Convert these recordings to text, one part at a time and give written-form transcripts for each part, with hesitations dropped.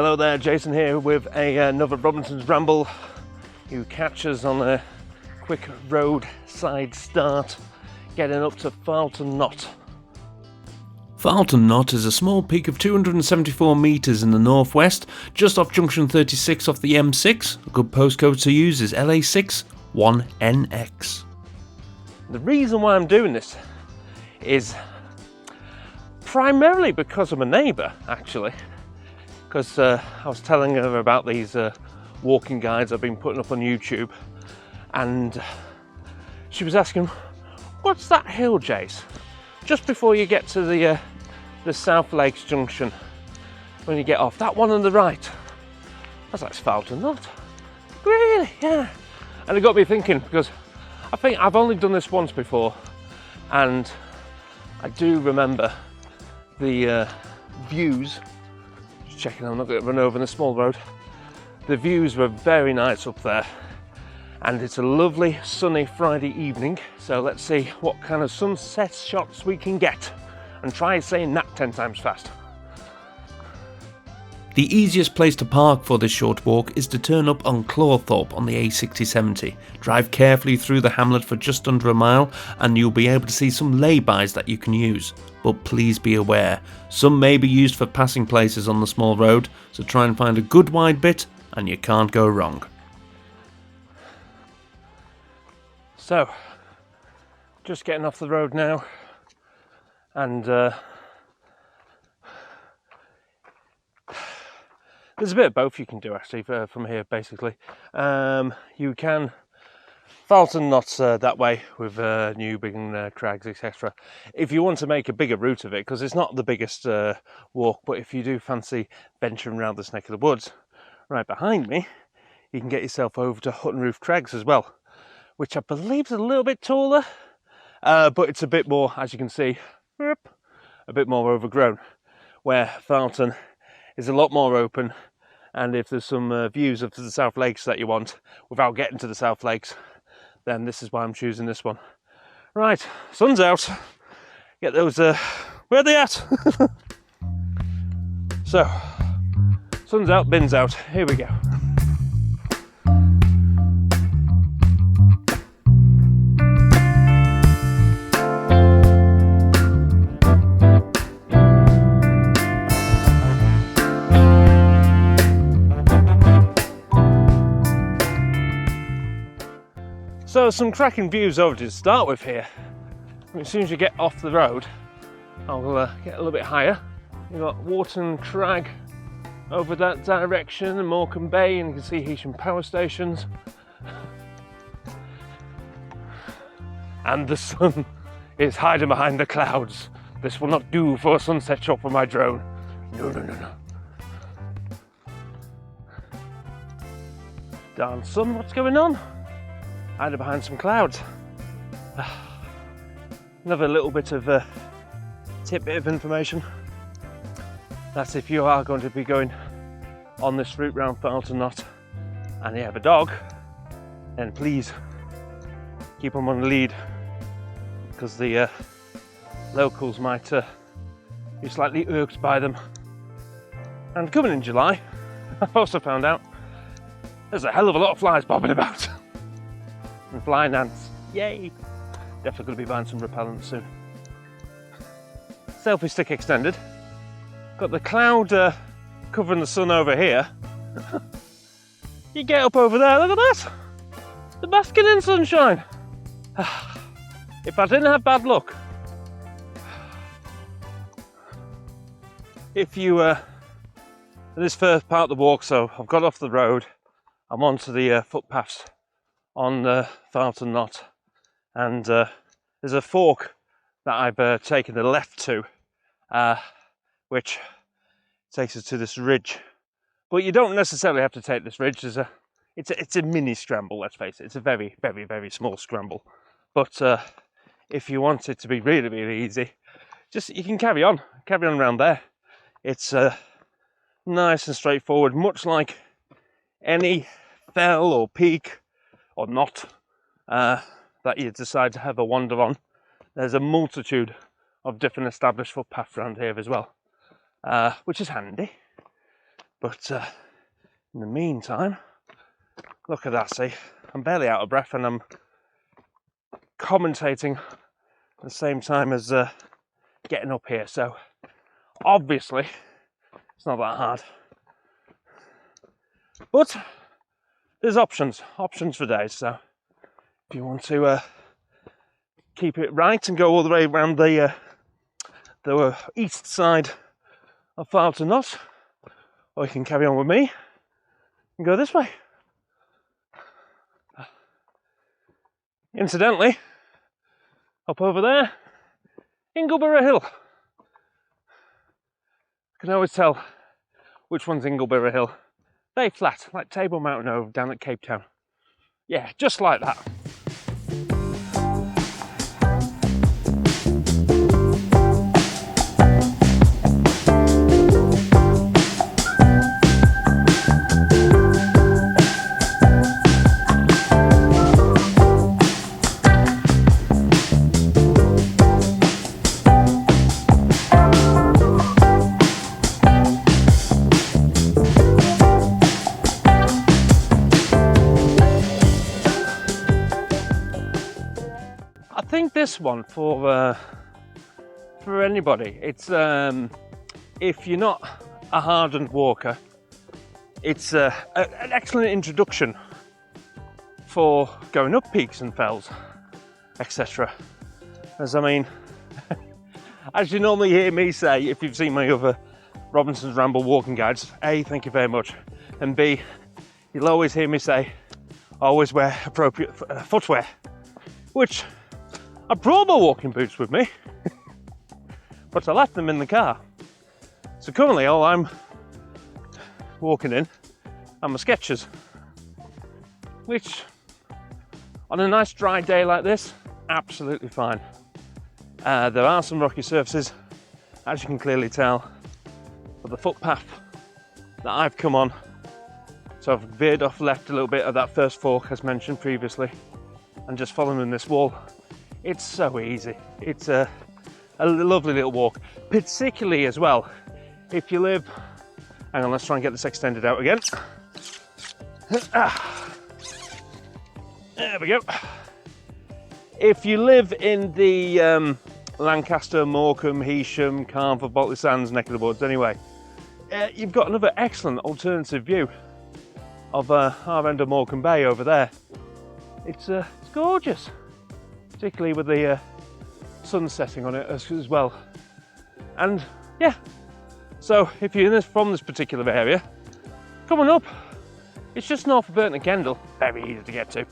Hello there, Jason here with another Robinson's Ramble. You catch us on a quick roadside start, getting up to Farleton Knott. Farleton Knott is a small peak of 274 metres in the northwest, just off junction 36 off the M6. A good postcode to use is LA6 1NX. The reason why I'm doing this is primarily because of my neighbour, actually. Because I was telling her about these walking guides I've been putting up on YouTube, and she was asking, what's that hill, Jace? Just before you get to the South Lakes Junction, when you get off, that one on the right. I was like, it's Farleton Knott. Really? Yeah. And it got me thinking, because I think I've only done this once before, and I do remember the views. Checking I'm not going to run over in a small road. The views were very nice up there, and it's a lovely sunny Friday evening, so let's see what kind of sunset shots we can get, and try saying that 10 times fast. The easiest place to park for this short walk is to turn up on Clawthorpe on the A6070. Drive carefully through the hamlet for just under a mile and you'll be able to see some lay-bys that you can use. But please be aware, some may be used for passing places on the small road, so try and find a good wide bit and you can't go wrong. So, just getting off the road now, and there's a bit of both you can do actually from here, basically. You can Farleton Knott that way with Newbig and Crags, etc. If you want to make a bigger route of it, because it's not the biggest walk, but if you do fancy venturing around this neck of the woods, right behind me, you can get yourself over to Hutton Roof Crags as well, which I believe is a little bit taller, but it's a bit more, as you can see, a bit more overgrown, where Farleton is a lot more open. And if there's some views of the South Lakes that you want without getting to the South Lakes, then this is why I'm choosing this one. Right, sun's out. Get those, where are they at? So, sun's out, bin's out. Here we go. So some cracking views over to start with here. As soon as you get off the road, I'll get a little bit higher. You've got Wharton Crag over that direction and Morecambe Bay, and you can see Heysham power stations. And the sun is hiding behind the clouds. This will not do for a sunset shot for my drone. No, no, no, no. Darn sun, what's going on? Hiding behind some clouds. Another little bit of tidbit of information. That's if you are going to be going on this route round Farleton Knott and you have a dog, then please keep them on the lead, because the locals might be slightly irked by them. And coming in July, I've also found out there's a hell of a lot of flies bobbing about. And flying ants, yay! Definitely going to be buying some repellent soon. Selfie stick extended. Got the cloud covering the sun over here. You get up over there, look at that! The basking in sunshine. If I didn't have bad luck, if you this first part of the walk, so I've got off the road, I'm onto the footpaths on Farleton Knott, and there's a fork that I've taken the left to, which takes us to this ridge. But you don't necessarily have to take this ridge. It's a mini scramble, let's face it. It's a very, very, very small scramble. But if you want it to be really, really easy, just you can carry on around there. It's nice and straightforward, much like any fell or peak or knot that you decide to have a wander on. There's a multitude of different established footpaths around here as well, which is handy. But in the meantime, look at that, see, I'm barely out of breath and I'm commentating at the same time as getting up here, so obviously it's not that hard. But there's options for days, so if you want to keep it right and go all the way around the east side of Farleton Knott, or you can carry on with me and go this way. Incidentally, up over there, Cumbria Hill. You can always tell which one's Cumbria Hill. Very flat, like Table Mountain over down at Cape Town. Yeah, just like that. I think this one for anybody, it's if you're not a hardened walker, it's an excellent introduction for going up peaks and fells, etc. As I mean, as you normally hear me say, if you've seen my other Robinson's Ramble walking guides, A, thank you very much, and B, you'll always hear me say, always wear appropriate footwear, which I brought my walking boots with me, but I left them in the car. So currently all I'm walking in are my Skechers, which on a nice dry day like this, absolutely fine. There are some rocky surfaces, as you can clearly tell, but the footpath that I've come on, so I've veered off left a little bit of that first fork as mentioned previously, and just following this wall. It's so easy. It's a lovely little walk, particularly as well if you live, hang on, let's try and get this extended out again. There we go. If you live in the Lancaster, Morecambe, Heysham, Carnforth, Botley Sands neck of the woods anyway, you've got another excellent alternative view of our end of Morecambe Bay over there. It's gorgeous, particularly with the sun setting on it as well. And yeah, so if you're from this particular area, coming up, it's just north of Burton and Kendal, very easy to get to.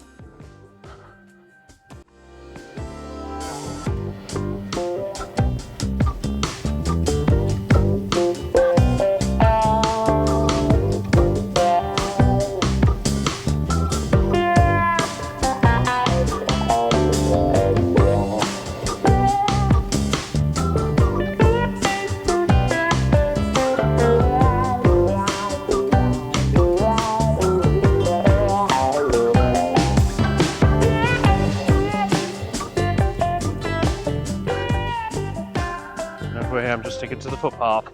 I'm just sticking to the footpath.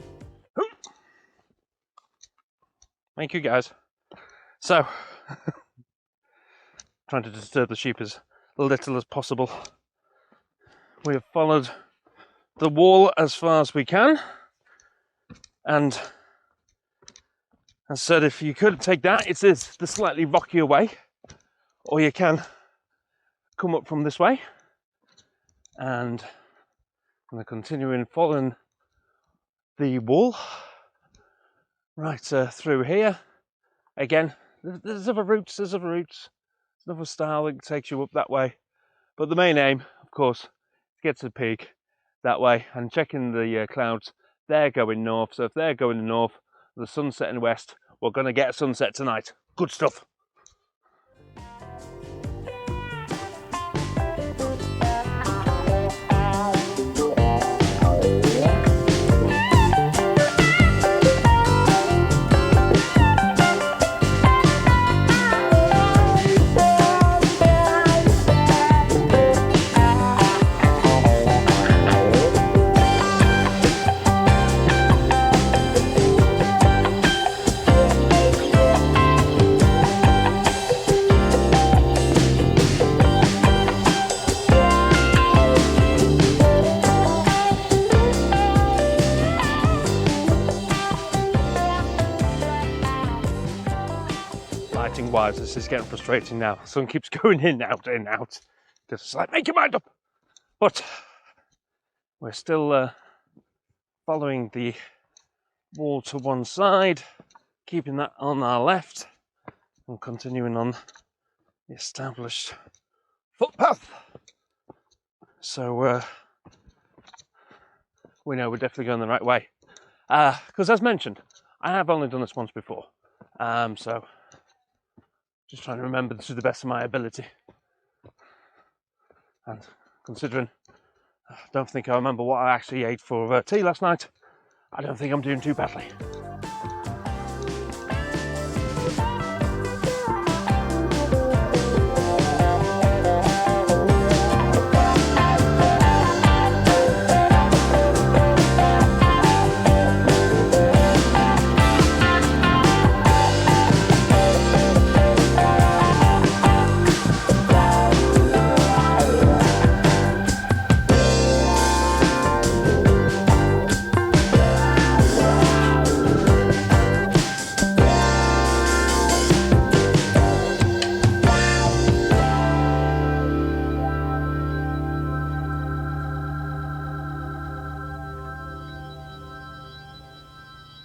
Thank you guys. So, trying to disturb the sheep as little as possible. We have followed the wall as far as we can, and I said if you could take that, it's the slightly rockier way, or you can come up from this way, and I'm going to continue in following the wall right through here. Again, there's other routes, there's another style that takes you up that way, but the main aim, of course, is to get to the peak that way. And checking the clouds, they're going north, so if they're going north, the sun's setting west, we're going to get a sunset tonight. Good stuff. realise this is getting frustrating now. The sun keeps going in and out, because it's like, make your mind up. But we're still following the wall to one side, keeping that on our left, and continuing on the established footpath. So we know we're definitely going the right way. Because as mentioned, I have only done this once before. So just trying to remember this to the best of my ability. And considering I don't think I remember what I actually ate for tea last night, I don't think I'm doing too badly.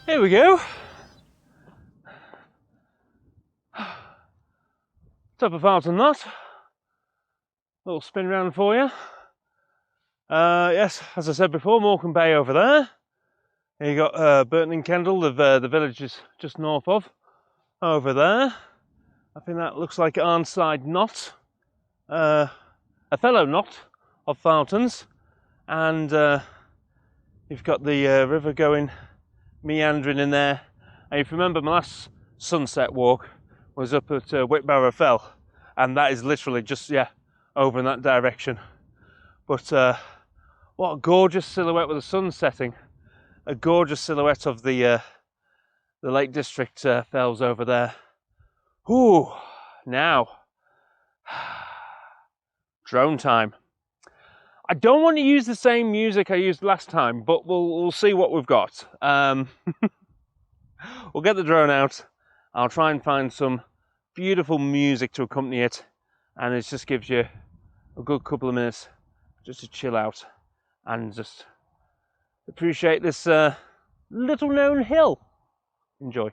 Here we go. Top of Farleton Knott. Little spin round for you. Yes, as I said before, Morecambe Bay over there. Here you got Burton and Kendal, the village is just north of. Over there. I think that looks like Arnside Knott. A fellow knot of Farletons. And you've got the river going meandering in there. And if you remember, my last sunset walk was up at Whitbarrow Fell, and that is literally just over in that direction. But what a gorgeous silhouette with the sun setting! A gorgeous silhouette of the Lake District fells over there. Ooh, now drone time. I don't want to use the same music I used last time, but we'll see what we've got. We'll get the drone out. I'll try and find some beautiful music to accompany it, and it just gives you a good couple of minutes just to chill out and just appreciate this little known hill. Enjoy.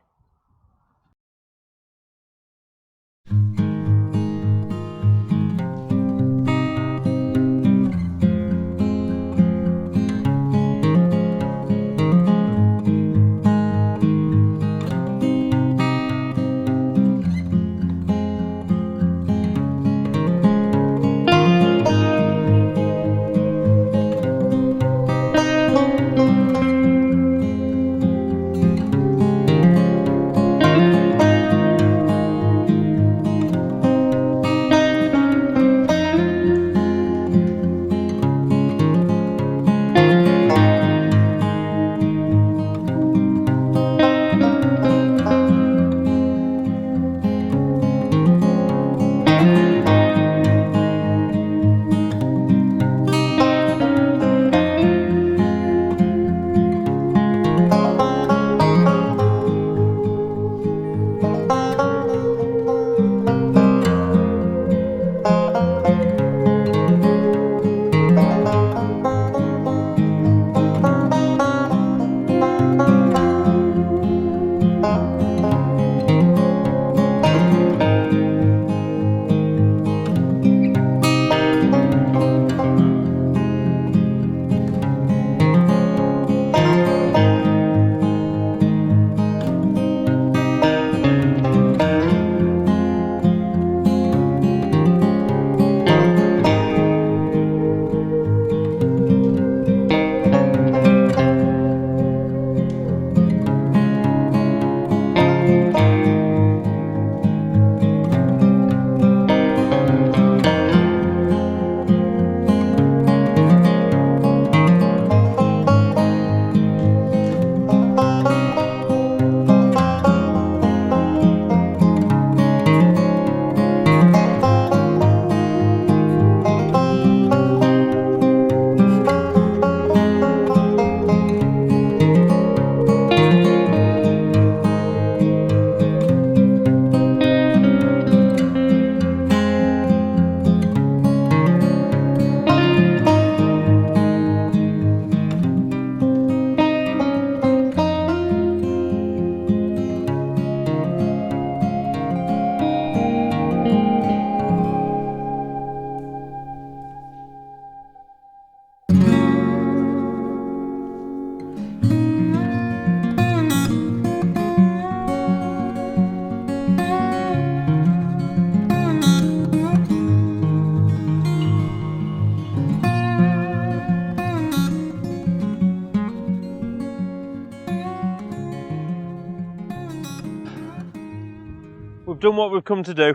done what we've come to do.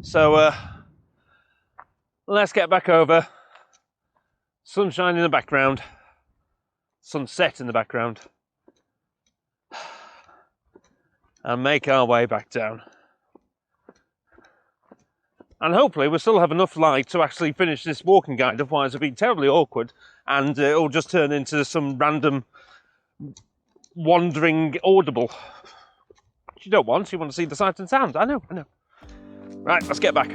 So let's get back over. Sunshine in the background, sunset in the background, and make our way back down. And hopefully we'll still have enough light to actually finish this walking guide, otherwise it'll be terribly awkward and it'll just turn into some random wandering audible. Which you don't want, you want to see the sights and sounds. I know. Right, let's get back.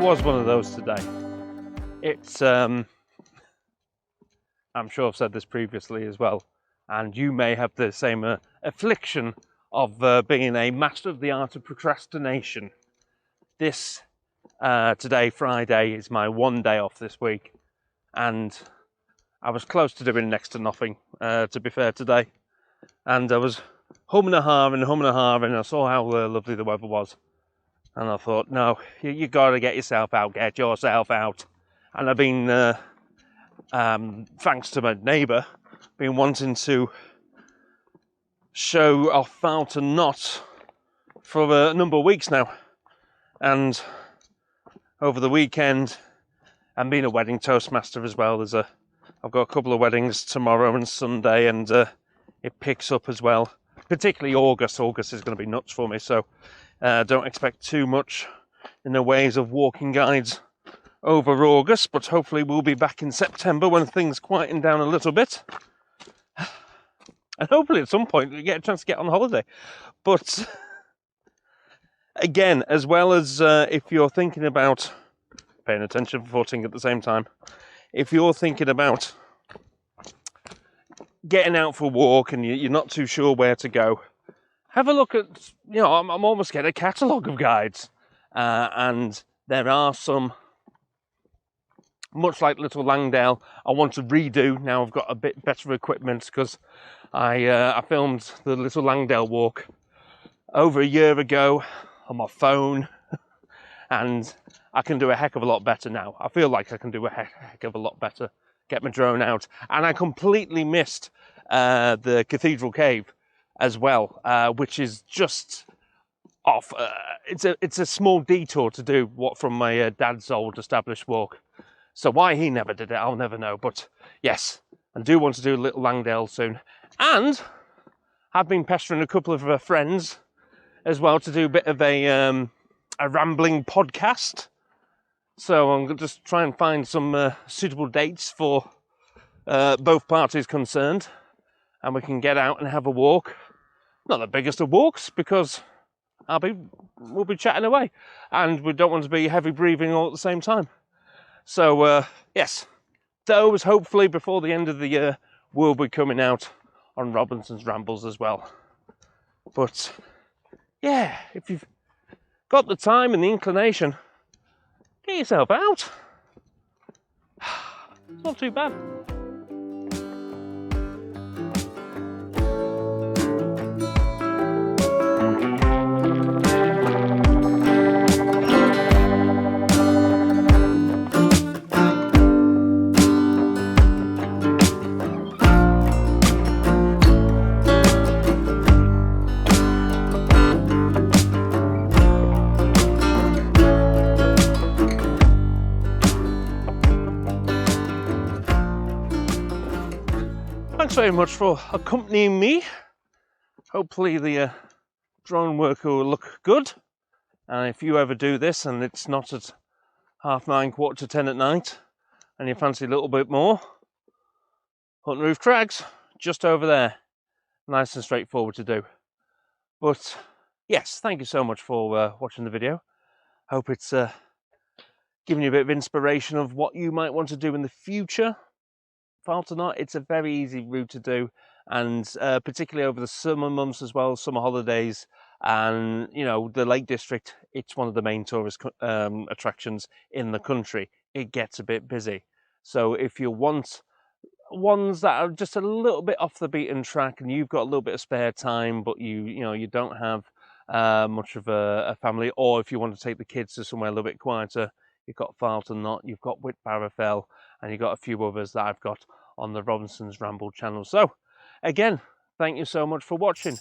Was one of those today. It's I'm sure I've said this previously as well, and you may have the same affliction of being a master of the art of procrastination. This today, Friday, is my one day off this week, and I was close to doing next to nothing, to be fair, today, and I was humming and hawing. I saw how lovely the weather was. And I thought, no, you got to get yourself out, get yourself out. And I've been, thanks to my neighbour, been wanting to show off Farleton Knott for a number of weeks now. And over the weekend, and being a wedding toastmaster as well, I've got a couple of weddings tomorrow and Sunday, and it picks up as well. Particularly August. August is going to be nuts for me, so don't expect too much in the ways of walking guides over August, but hopefully we'll be back in September when things quieten down a little bit. And hopefully at some point we get a chance to get on holiday. But again, as well as if you're thinking about paying attention for footing at the same time, if you're thinking about getting out for a walk and you're not too sure where to go, have a look at, I'm almost getting a catalogue of guides. And there are some, much like Little Langdale, I want to redo. Now I've got a bit better equipment, because I filmed the Little Langdale walk over a year ago on my phone. And I can do a heck of a lot better now. I feel like I can do a heck of a lot better. Get my drone out. And I completely missed the Cathedral Cave as well, which is just off. It's a small detour to do from my dad's old established walk. So why he never did it, I'll never know. But yes, I do want to do Little Langdale soon. And I've been pestering a couple of friends as well to do a bit of a rambling podcast. So I'm going to just try and find some suitable dates for both parties concerned, and we can get out and have a walk. Not the biggest of walks, because we'll be chatting away, and we don't want to be heavy breathing all at the same time. So yes, those hopefully before the end of the year will be coming out on Robinson's Rambles as well. But yeah, if you've got the time and the inclination, get yourself out. It's not too bad. Thanks very much for accompanying me. Hopefully the drone work will look good. And if you ever do this and it's not at 9:30, 10:15 at night, and you fancy a little bit more, Hunt Roof Crags, just over there. Nice and straightforward to do. But yes, thank you so much for watching the video. Hope it's giving you a bit of inspiration of what you might want to do in the future. Farleton Knott, it's a very easy route to do, and particularly over the summer months as well, summer holidays, and you know, the Lake District, it's one of the main tourist attractions in the country. It gets a bit busy. So if you want ones that are just a little bit off the beaten track and you've got a little bit of spare time, but you know, you don't have much of a family, or if you want to take the kids to somewhere a little bit quieter, you've got Farleton Knott, you've got Whitbarrow, and you've got a few others that I've got on the Robinson's Ramble channel. So again, thank you so much for watching.